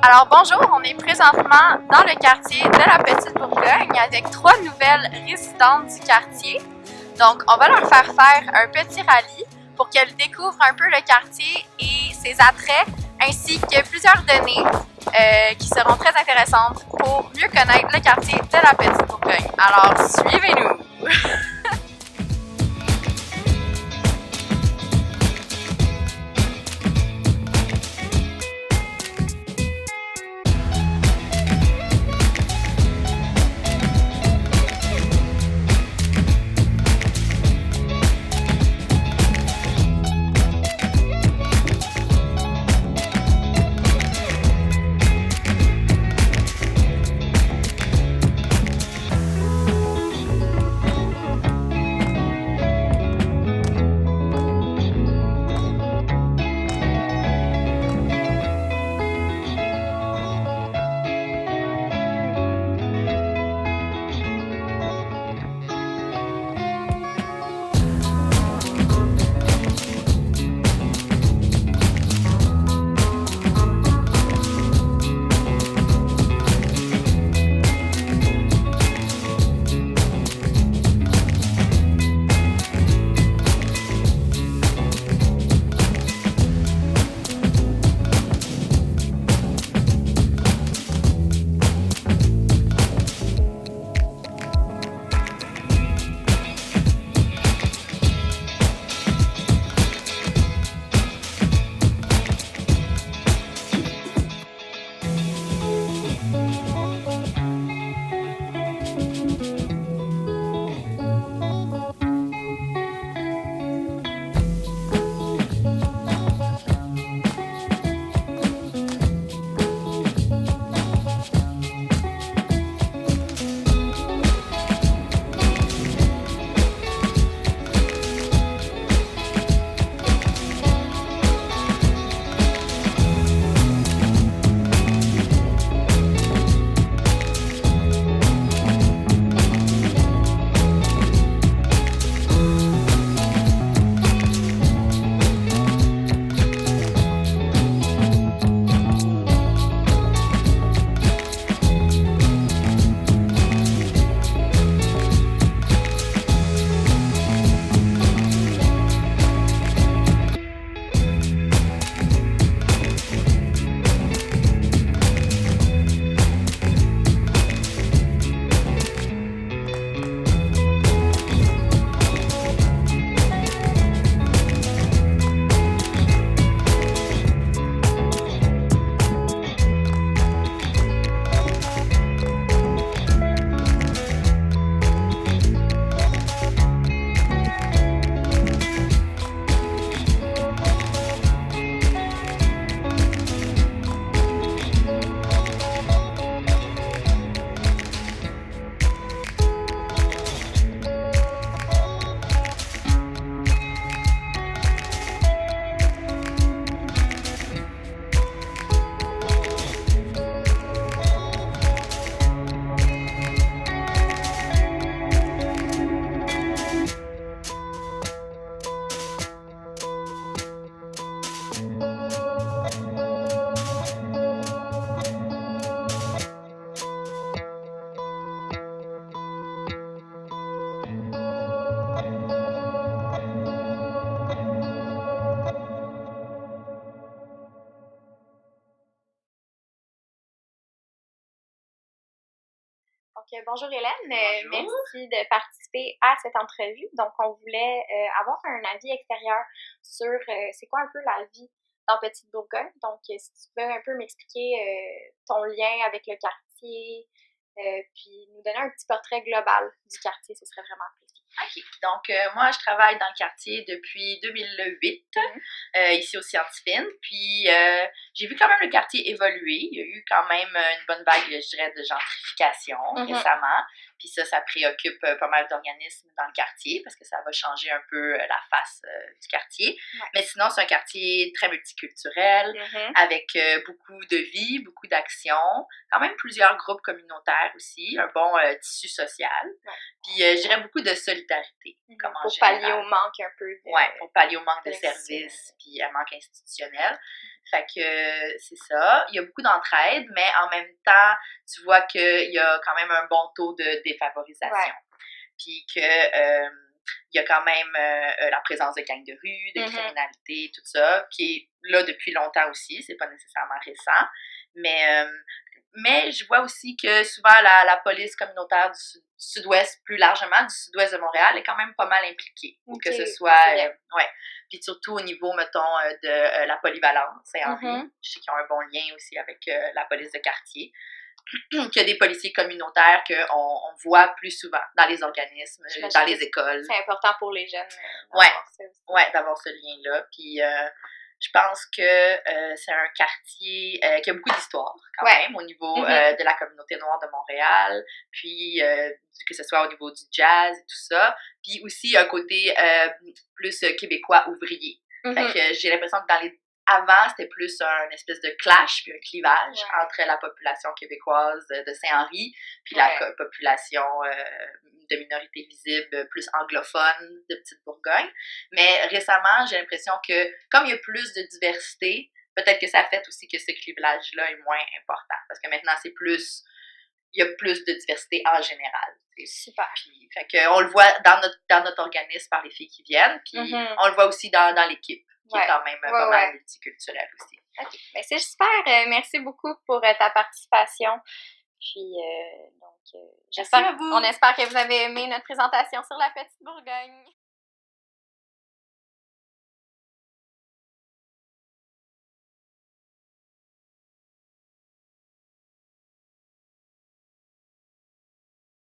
Alors bonjour, on est présentement dans le quartier de la Petite Bourgogne avec 3 nouvelles résidentes du quartier. Donc on va leur faire un petit rallye pour qu'elles découvrent un peu le quartier et ses attraits, ainsi que plusieurs données qui seront très intéressantes pour mieux connaître le quartier de la Petite Bourgogne. Alors suivez-nous! Donc, bonjour Hélène, merci de participer à cette entrevue. Donc, on voulait avoir un avis extérieur sur c'est quoi un peu la vie dans Petite Bourgogne. Donc, si tu peux un peu m'expliquer ton lien avec le quartier, puis nous donner un petit portrait global du quartier, ce serait vraiment apprécié. OK. Donc, moi, je travaille dans le quartier depuis 2008, ici au Scientifine. Puis, j'ai vu quand même le quartier évoluer. Il y a eu quand même une bonne vague, je dirais, de gentrification récemment. Puis ça préoccupe pas mal d'organismes dans le quartier parce que ça va changer un peu la face du quartier. Ouais. Mais sinon, c'est un quartier très multiculturel, avec beaucoup de vie, beaucoup d'actions, quand même plusieurs groupes communautaires aussi, un bon tissu social. Ouais. Puis je dirais beaucoup de solidarité, comme en pour général. pallier au manque un peu de... Ouais, pour pallier au manque de services, puis un manque institutionnel. Fait que c'est ça. Il y a beaucoup d'entraide, mais en même temps, tu vois qu'il y a quand même un bon taux de défavorisation. Ouais. Puis que il y a quand même la présence de gangs de rue, de criminalité, tout ça, qui est là depuis longtemps aussi, c'est pas nécessairement récent. Mais je vois aussi que souvent la police communautaire du sud-ouest, plus largement du sud-ouest de Montréal, est quand même pas mal impliquée. Que ce soit, ouais. Puis surtout au niveau, mettons, de la polyvalence, Saint-Henri. Je sais qu'ils ont un bon lien aussi avec la police de quartier. Qu'il y a des policiers communautaires qu'on voit plus souvent dans les organismes, dans les écoles. C'est important pour les jeunes. D'avoir ce lien-là. Puis je pense que c'est un quartier qui a beaucoup d'histoire quand même au niveau de la communauté noire de Montréal, puis que ce soit au niveau du jazz et tout ça, puis aussi un côté plus québécois ouvrier. Fait que j'ai l'impression que avant, c'était plus un espèce de clash, puis un clivage entre la population québécoise de Saint-Henri, puis la population de minorité visible plus anglophone de Petite-Bourgogne. Mais récemment, j'ai l'impression que, comme il y a plus de diversité, peut-être que ça fait aussi que ce clivage-là est moins important. Parce que maintenant, il y a plus de diversité en général. Super. Puis, fait que, on le voit dans notre organisme par les filles qui viennent, puis on le voit aussi dans l'équipe, qui est quand même pas mal multiculturelle aussi. OK. Ben, c'est super. Merci beaucoup pour ta participation. Puis, on espère que vous avez aimé notre présentation sur la Petite-Bourgogne.